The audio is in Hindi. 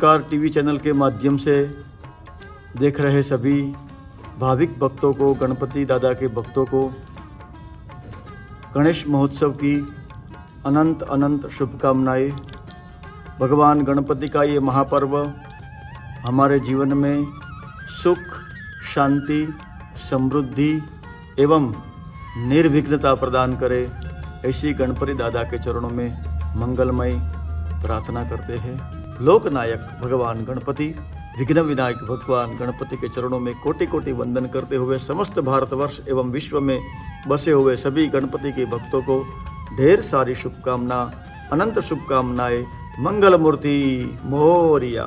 नमस्कार। टीवी चैनल के माध्यम से देख रहे सभी भाविक भक्तों को, गणपति दादा के भक्तों को गणेश महोत्सव की अनंत अनंत शुभकामनाएं। भगवान गणपति का ये महापर्व हमारे जीवन में सुख, शांति, समृद्धि एवं निर्विघ्नता प्रदान करे, ऐसी गणपति दादा के चरणों में मंगलमय प्रार्थना करते हैं। लोकनायक भगवान गणपति, विघ्न विनायक भगवान गणपति के चरणों में कोटि कोटि वंदन करते हुए समस्त भारतवर्ष एवं विश्व में बसे हुए सभी गणपति के भक्तों को ढेर सारी शुभकामना, अनंत शुभकामनाएं। मंगल मूर्ति मोरिया।